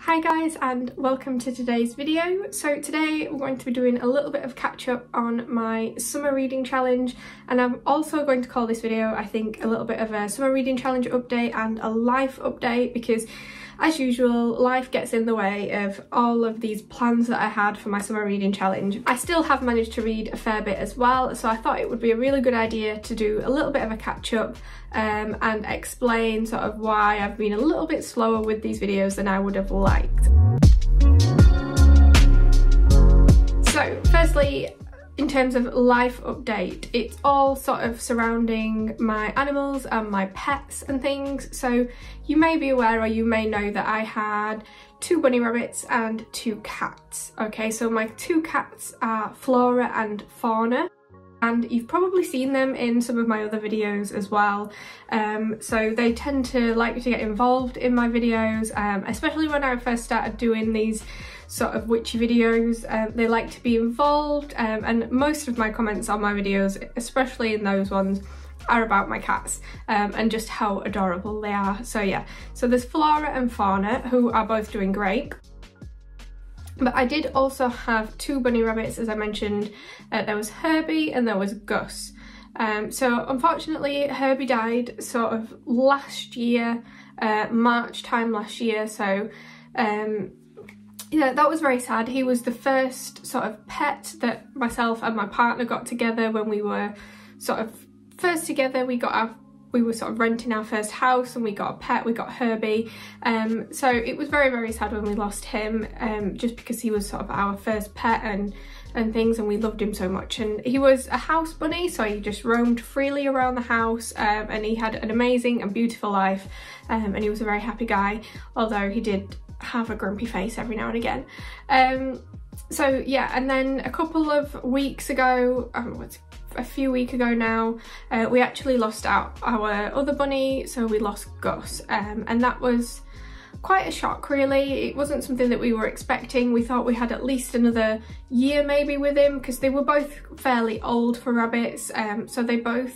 Hi guys, and welcome to today's video. So today we're going to be doing a little bit of catch up on my summer reading challenge, and I'm also going to call this video, I think, a little bit of a summer reading challenge update and a life update, because as usual life gets in the way of all of these plans that I had for my summer reading challenge. I still have managed to read a fair bit as well, so I thought it would be a really good idea to do a little bit of a catch up and explain sort of why I've been a little bit slower with these videos than I would have liked. So firstly, in terms of life update, it's all sort of surrounding my animals and my pets and things. So you may be aware, or you may know, that I had 2 bunny rabbits and 2 cats. Okay, so my 2 cats are Flora and Fauna, and you've probably seen them in some of my other videos as well. So they tend to like to get involved in my videos, especially when I first started doing these sort of witchy videos. They like to be involved, and most of my comments on my videos, especially in those ones, are about my cats and just how adorable they are. So yeah, so there's Flora and Fauna, who are both doing great. But I did also have 2 bunny rabbits, as I mentioned. There was Herbie and there was Gus. So unfortunately Herbie died sort of last year, March time last year. So yeah, that was very sad. He was the first sort of pet that myself and my partner got together when we were sort of first together. We were sort of renting our first house and we got a pet, we got Herbie. So it was very, very sad when we lost him, just because he was sort of our first pet and things, and we loved him so much. And he was a house bunny, so he just roamed freely around the house, and he had an amazing and beautiful life, and he was a very happy guy, although he did have a grumpy face every now and again. So yeah, and then a couple of weeks ago, a few weeks ago now, we actually lost our other bunny, so we lost Gus, and that was quite a shock really. It wasn't something that we were expecting. We thought we had at least another year maybe with him, because they were both fairly old for rabbits, so they both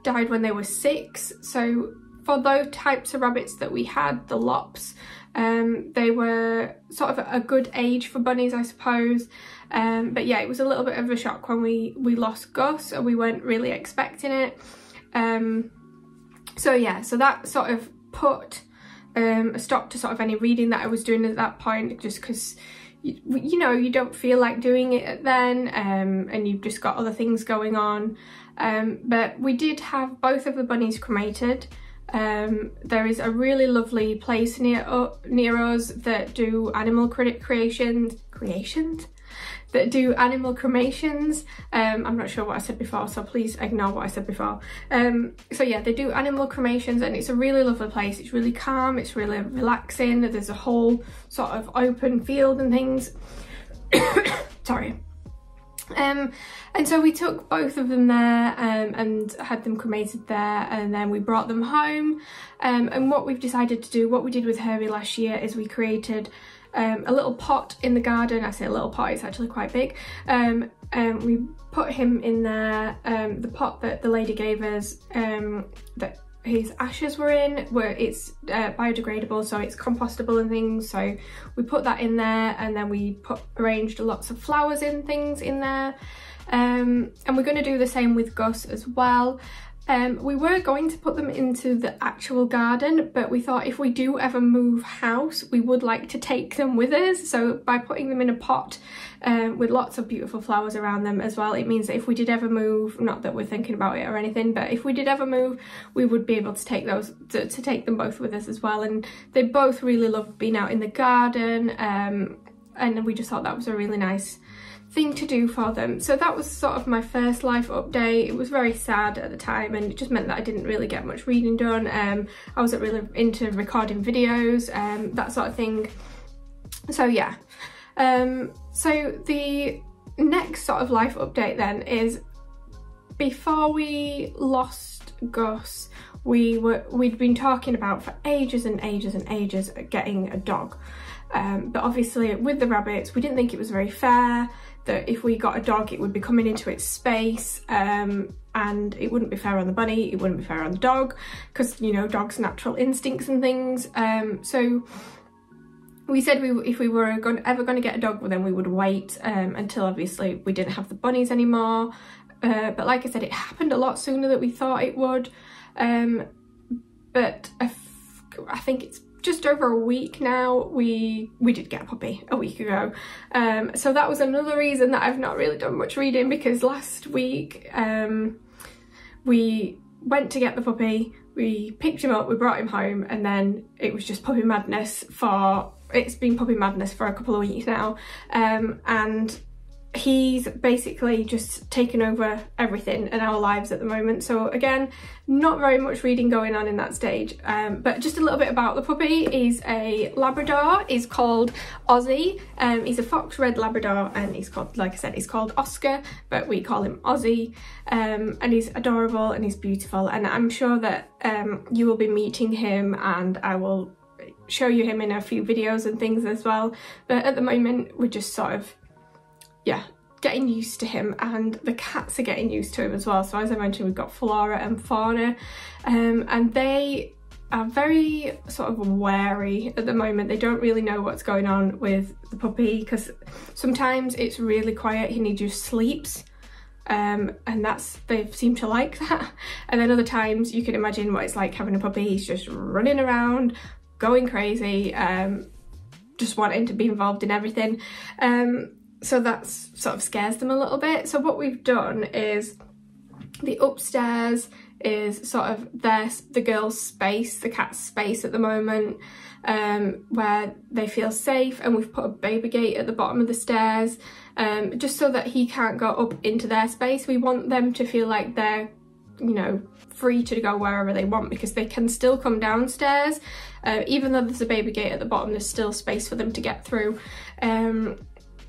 died when they were 6. So for those types of rabbits that we had, the lops, they were sort of a good age for bunnies, I suppose. But yeah, it was a little bit of a shock when we lost Gus, and we weren't really expecting it. So yeah, so that sort of put a stop to sort of any reading that I was doing at that point, just because you know, you don't feel like doing it then, and you've just got other things going on. But we did have both of the bunnies cremated. There is a really lovely place near us that do animal cremations. I'm not sure what I said before, so please ignore what I said before. So yeah, they do animal cremations, and it's a really lovely place. It's really calm, it's really relaxing. There's a whole sort of open field and things. Sorry. And so we took both of them there, and had them cremated there, and then we brought them home. And what we've decided to do, what we did with Herbie last year, is we created a little pot in the garden. I say a little pot, it's actually quite big. We put him in there, the pot that the lady gave us, that his ashes were in, it's biodegradable, so it's compostable and things. So we put that in there, and then we arranged lots of flowers and things in there. And we're going to do the same with Gus as well. We were going to put them into the actual garden, but we thought if we do ever move house, we would like to take them with us. So by putting them in a pot with lots of beautiful flowers around them as well, it means that if we did ever move, not that we're thinking about it or anything, but if we did ever move, we would be able to take those, to take them both with us as well. And they both really love being out in the garden, and we just thought that was a really nice thing to do for them. So that was sort of my first life update. It was very sad at the time, and it just meant that I didn't really get much reading done. I wasn't really into recording videos, that sort of thing. So yeah, so the next sort of life update then is, before we lost Gus, we'd been talking about for ages and ages and ages getting a dog. But obviously with the rabbits, we didn't think it was very fair that if we got a dog, it would be coming into its space, and it wouldn't be fair on the bunny, it wouldn't be fair on the dog, because, you know, dogs' natural instincts and things. So we said if we were ever going to get a dog, well, then we would wait until obviously we didn't have the bunnies anymore. But like I said, it happened a lot sooner than we thought it would. But I think it's just over a week now. We did get a puppy a week ago. So that was another reason that I've not really done much reading, because last week we went to get the puppy, we picked him up, we brought him home, and then it was just puppy madness it's been puppy madness for a couple of weeks now. And he's basically just taken over everything in our lives at the moment. So again, not very much reading going on in that stage, but just a little bit about the puppy. He's a Labrador. He's called Ozzy. He's a fox red Labrador, and he's called, like I said, he's called Oscar, but we call him Ozzy. And he's adorable and he's beautiful, and I'm sure that you will be meeting him, and I will show you him in a few videos and things as well. But at the moment we're just sort of, yeah, getting used to him, and the cats are getting used to him as well. So as I mentioned, we've got Flora and Fauna, and they are very sort of wary at the moment. They don't really know what's going on with the puppy, because sometimes it's really quiet and he just sleeps, and they seem to like that. And then other times you can imagine what it's like having a puppy. He's just running around, going crazy, just wanting to be involved in everything. So that sort of scares them a little bit. So what we've done is, the upstairs is sort of the girls' space, the cat's space at the moment, where they feel safe, and we've put a baby gate at the bottom of the stairs, just so that he can't go up into their space. We want them to feel like they're, you know, free to go wherever they want, because they can still come downstairs. Even though there's a baby gate at the bottom, there's still space for them to get through.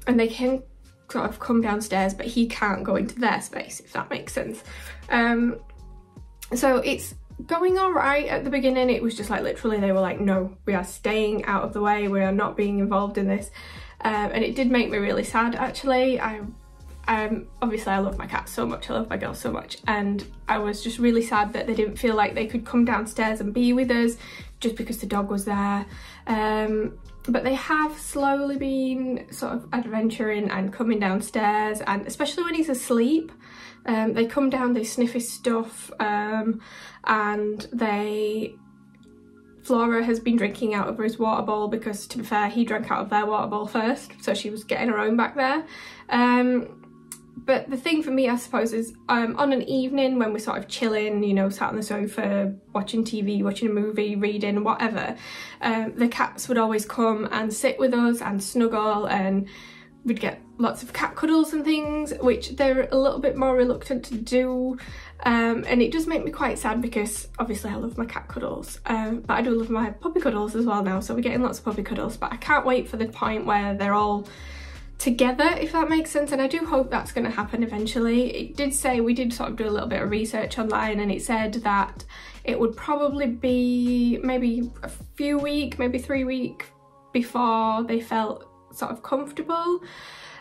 And they can sort of come downstairs, but he can't go into their space, if that makes sense. So it's going all right. At the beginning it was just like, literally they were like, no, we are staying out of the way, we are not being involved in this. And it did make me really sad, actually. Obviously I love my cat so much, I love my girls so much, and I was just really sad that they didn't feel like they could come downstairs and be with us just because the dog was there. But they have slowly been sort of adventuring and coming downstairs, and especially when he's asleep, they come down, they sniff his stuff, and Flora has been drinking out of his water bowl, because to be fair, he drank out of their water bowl first, so she was getting her own back there. But the thing for me, I suppose, is on an evening when we're sort of chilling, you know, sat on the sofa, watching TV, watching a movie, reading, whatever, the cats would always come and sit with us and snuggle, and we'd get lots of cat cuddles and things, which they're a little bit more reluctant to do. And it does make me quite sad, because obviously I love my cat cuddles, but I do love my puppy cuddles as well now, so we're getting lots of puppy cuddles. But I can't wait for the point where they're all together, if that makes sense, and I do hope that's going to happen eventually. It did say, we did sort of do a little bit of research online, and it said that it would probably be maybe a few weeks, maybe 3 weeks before they felt sort of comfortable.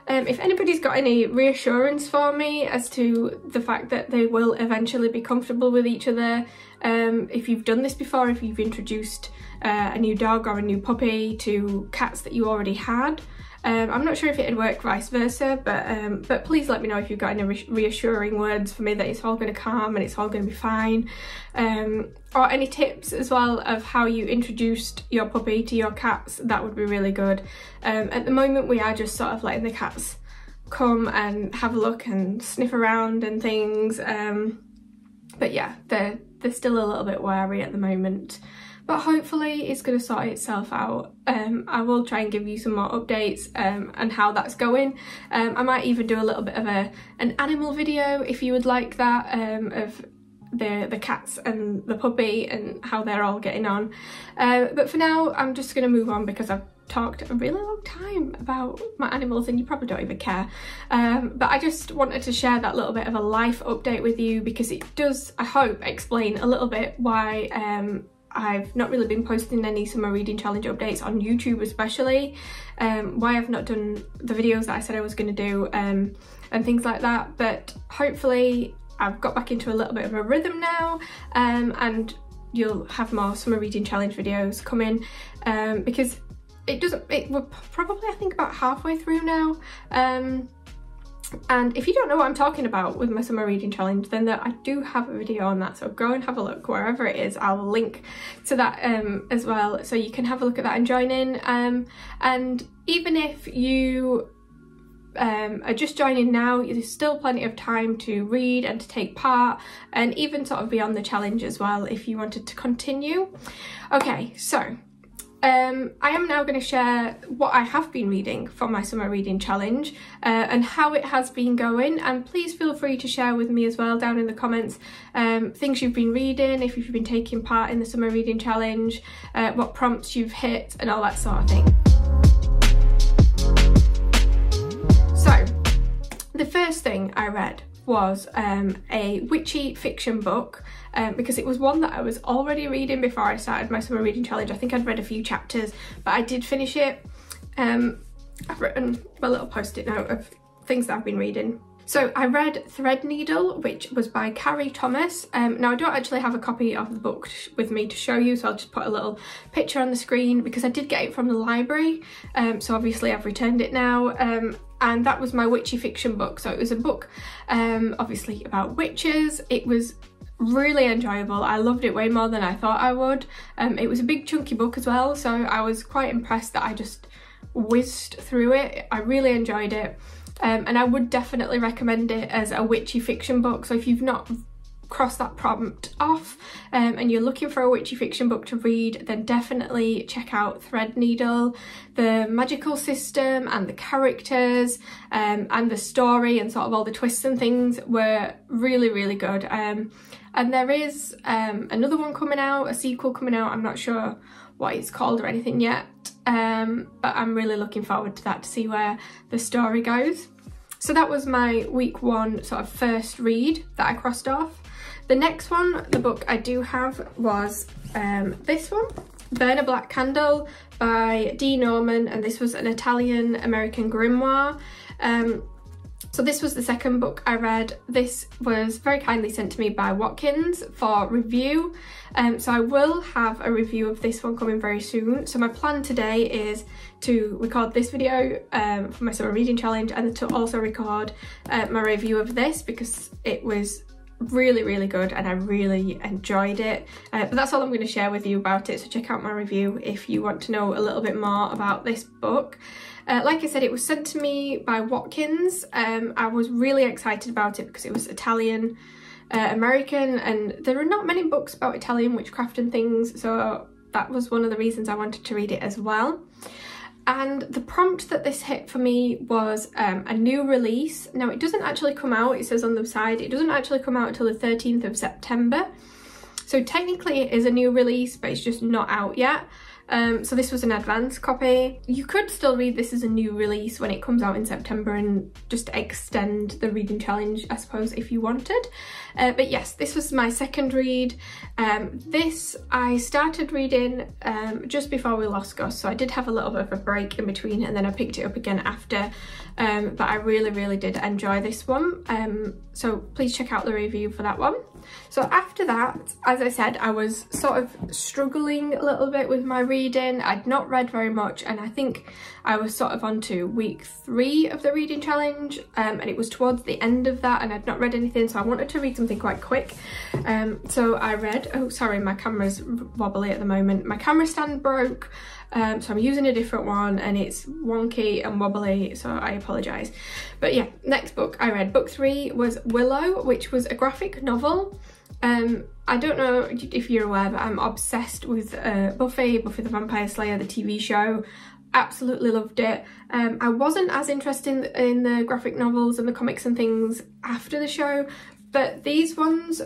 If anybody's got any reassurance for me as to the fact that they will eventually be comfortable with each other, if you've done this before, if you've introduced a new dog or a new puppy to cats that you already had, I'm not sure if it'd work vice versa, but please let me know if you've got any reassuring words for me that it's all going to calm and it's all going to be fine, or any tips as well of how you introduced your puppy to your cats. That would be really good. At the moment we are just sort of letting the cats come and have a look and sniff around and things, but yeah, they're still a little bit wary at the moment. But hopefully it's going to sort itself out. I will try and give you some more updates and how that's going. I might even do a little bit of an animal video if you would like that, of the cats and the puppy and how they're all getting on. But for now I'm just going to move on, because I've talked a really long time about my animals and you probably don't even care. But I just wanted to share that little bit of a life update with you, because it does, I hope, explain a little bit why I've not really been posting any summer reading challenge updates on YouTube, especially why I've not done the videos that I said I was going to do, and things like that. But hopefully I've got back into a little bit of a rhythm now, and you'll have more summer reading challenge videos coming, because we're probably, I think, about halfway through now. And if you don't know what I'm talking about with my summer reading challenge, then I do have a video on that, so go and have a look wherever it is. I'll link to that as well, so you can have a look at that and join in. And even if you are just joining now, there's still plenty of time to read and to take part, and even sort of beyond the challenge as well if you wanted to continue. Okay, so I am now going to share what I have been reading for my summer reading challenge and how it has been going, and please feel free to share with me as well down in the comments things you've been reading, if you've been taking part in the summer reading challenge, what prompts you've hit and all that sort of thing. So the first thing I read was a witchy fiction book, because it was one that I was already reading before I started my summer reading challenge. I think I'd read a few chapters, but I did finish it. I've written a little post-it note of things that I've been reading. So I read Threadneedle, which was by Cari Thomas. Now I don't actually have a copy of the book with me to show you, so I'll just put a little picture on the screen because I did get it from the library, so obviously I've returned it now. And that was my witchy fiction book. So it was a book obviously about witches. It was really enjoyable. I loved it way more than I thought I would. It was a big chunky book as well, so I was quite impressed that I just whizzed through it. I really enjoyed it, and I would definitely recommend it as a witchy fiction book. So if you've not crossed that prompt off and you're looking for a witchy fiction book to read, then definitely check out Threadneedle. The magical system and the characters and the story and sort of all the twists and things were really, really good. And there is another one coming out, a sequel coming out. I'm not sure what it's called or anything yet, but I'm really looking forward to that, to see where the story goes. So that was my week one sort of first read that I crossed off. The next one, the book I do have, was this one, Burn a Black Candle by Dee Norman, and this was an Italian-American grimoire. So this was the second book I read. This was very kindly sent to me by Watkins for review. So I will have a review of this one coming very soon. So my plan today is to record this video for my summer reading challenge, and to also record my review of this, because it was really, really good and I really enjoyed it. But that's all I'm going to share with you about it, so check out my review if you want to know a little bit more about this book. Like I said, it was sent to me by Watkins. I was really excited about it because it was Italian American, and there are not many books about Italian witchcraft and things, so that was one of the reasons I wanted to read it as well. And the prompt that this hit for me was a new release. Now it doesn't actually come out, it says on the side, it doesn't actually come out until the 13th of September. So technically it is a new release, but it's just not out yet. So this was an advance copy. You could still read this as a new release when it comes out in September and just extend the reading challenge, I suppose, if you wanted. But yes, this was my second read. This I started reading just before we lost Gus, so I did have a little bit of a break in between, and then I picked it up again after. But I really, really did enjoy this one. So please check out the review for that one. So after that, as I said, I was sort of struggling a little bit with my reading. I'd not read very much, and I think I was sort of on to week 3 of the reading challenge, and it was towards the end of that, and I'd not read anything, so I wanted to read something quite quick. So I read, oh sorry, my camera's wobbly at the moment. My camera stand broke, so I'm using a different one and it's wonky and wobbly, so I apologise. But yeah, next book I read, book 3, was Willow, which was a graphic novel. I don't know if you're aware, but I'm obsessed with Buffy the Vampire Slayer, the TV show. Absolutely loved it. I wasn't as interested in the graphic novels and the comics and things after the show, but these ones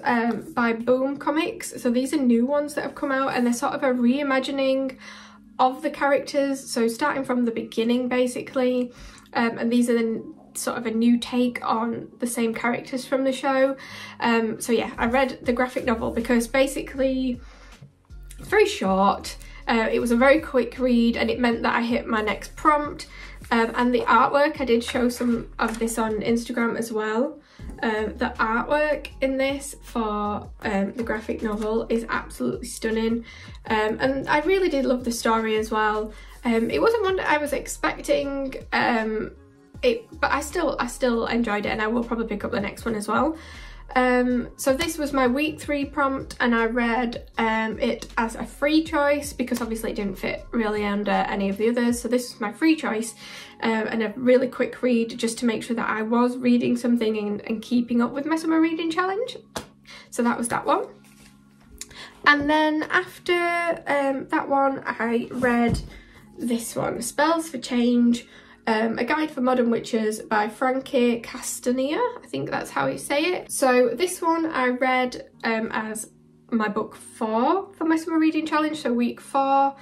by Boom Comics, so these are new ones that have come out, and they're sort of a reimagining of the characters, so starting from the beginning basically, and these are the sort of a new take on the same characters from the show. So yeah, I read the graphic novel because basically it's very short. It was a very quick read, and it meant that I hit my next prompt. And the artwork, I did show some of this on Instagram as well. The artwork in this for the graphic novel is absolutely stunning, and I really did love the story as well. It wasn't one that I was expecting, but I still enjoyed it, and I will probably pick up the next one as well. So this was my week 3 prompt, and I read it as a free choice because obviously it didn't fit really under any of the others. So this was my free choice, and a really quick read just to make sure that I was reading something and keeping up with my summer reading challenge. So that was that one. And then after that one, I read this one, Spells for Change, a Guide for Modern Witches by Frankie Castanea, I think that's how you say it. So this one I read as my book 4 for my summer reading challenge, so week 4.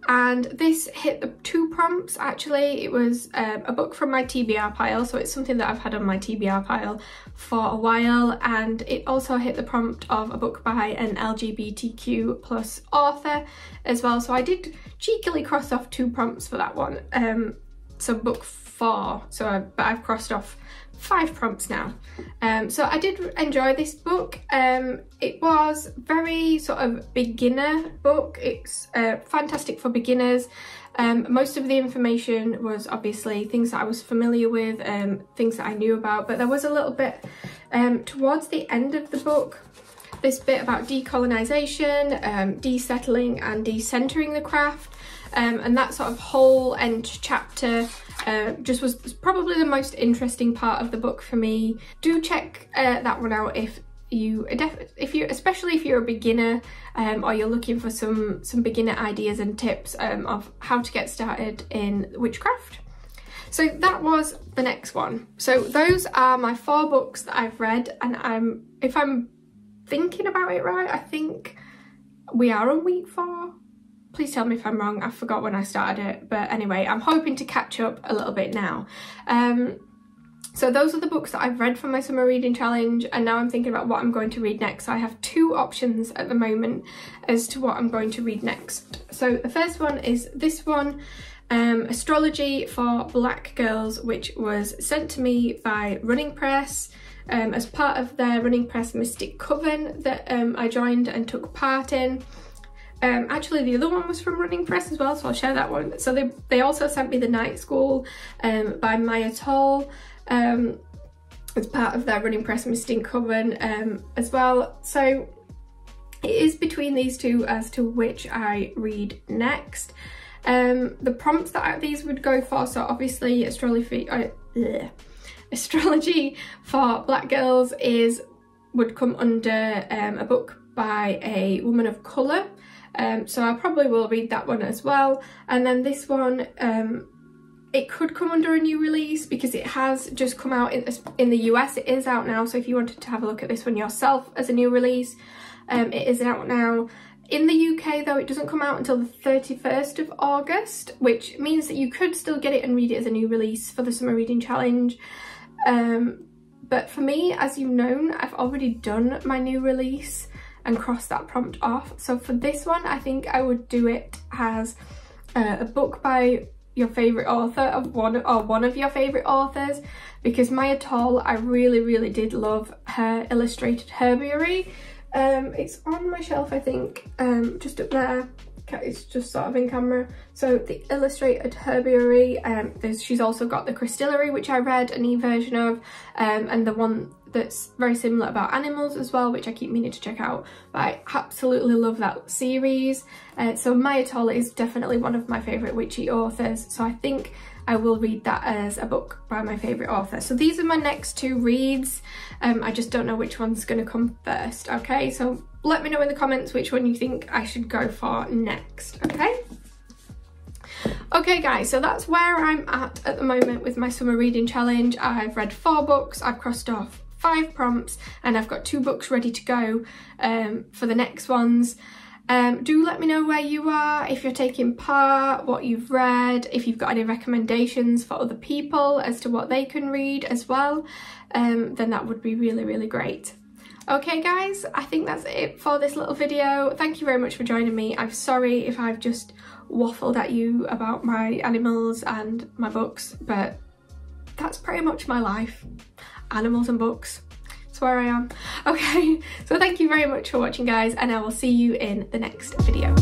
And this hit the 2 prompts actually. It was a book from my TBR pile, so it's something that I've had on my TBR pile for a while, and it also hit the prompt of a book by an LGBTQ plus author as well. So I did cheekily cross off 2 prompts for that one. So book 4, but I've crossed off 5 prompts now. So I did enjoy this book. It was very sort of beginner book. It's fantastic for beginners. Most of the information was obviously things that I was familiar with, things that I knew about, but there was a little bit towards the end of the book, this bit about decolonisation, desettling and decentering the craft. And that sort of whole end chapter just was probably the most interesting part of the book for me. Do check that one out especially if you're a beginner, or you're looking for some beginner ideas and tips of how to get started in witchcraft. So that was the next one. So those are my 4 books that I've read, and if I'm thinking about it right, I think we are on week 4. Please tell me if I'm wrong, I forgot when I started it, but anyway, I'm hoping to catch up a little bit now. So those are the books that I've read for my summer reading challenge, and now I'm thinking about what I'm going to read next. So I have 2 options at the moment as to what I'm going to read next. So the first one is this one, Astrology for Black Girls, which was sent to me by Running Press as part of their Running Press Mystic Coven that I joined and took part in. Actually the other one was from Running Press as well, so I'll share that one. So they also sent me The Night School by Maia Toll as part of their Running Press Mystic Coven as well. So it is between these 2 as to which I read next. The prompts that these would go for, so obviously Astrology for Black Girls would come under a book by a woman of colour. So I probably will read that one as well. And then this one, it could come under a new release because it has just come out in the US. It is out now, so if you wanted to have a look at this one yourself as a new release, it is out now. In the UK though, it doesn't come out until the 31st of August, which means that you could still get it and read it as a new release for the summer reading challenge. But for me, as you've known, I've already done my new release and cross that prompt off. So for this one, I think I would do it as a book by your favourite author, one of your favourite authors, because Maia Toll, I really did love her illustrated herbiary. It's on my shelf, I think, just up there. It's just sort of in camera. So the illustrated herbiary, she's also got the Crystallary, which I read an e-version of, and the one that's very similar about animals as well, which I keep meaning to check out, but I absolutely love that series. So Maia Toll is definitely one of my favourite witchy authors, so I think I will read that as a book by my favourite author. So these are my next 2 reads. I just don't know which one's going to come first, okay? So let me know in the comments which one you think I should go for next, okay? Okay guys, so that's where I'm at the moment with my summer reading challenge. I've read 4 books, I've crossed off 5 prompts, and I've got 2 books ready to go for the next ones. Do let me know where you are, if you're taking part, what you've read, if you've got any recommendations for other people as to what they can read as well, then that would be really great. Okay guys, I think that's it for this little video. Thank you very much for joining me. I'm sorry if I've just waffled at you about my animals and my books, but that's pretty much my life. Animals and books. that's where I am. Okay, so thank you very much for watching, guys, and I will see you in the next video.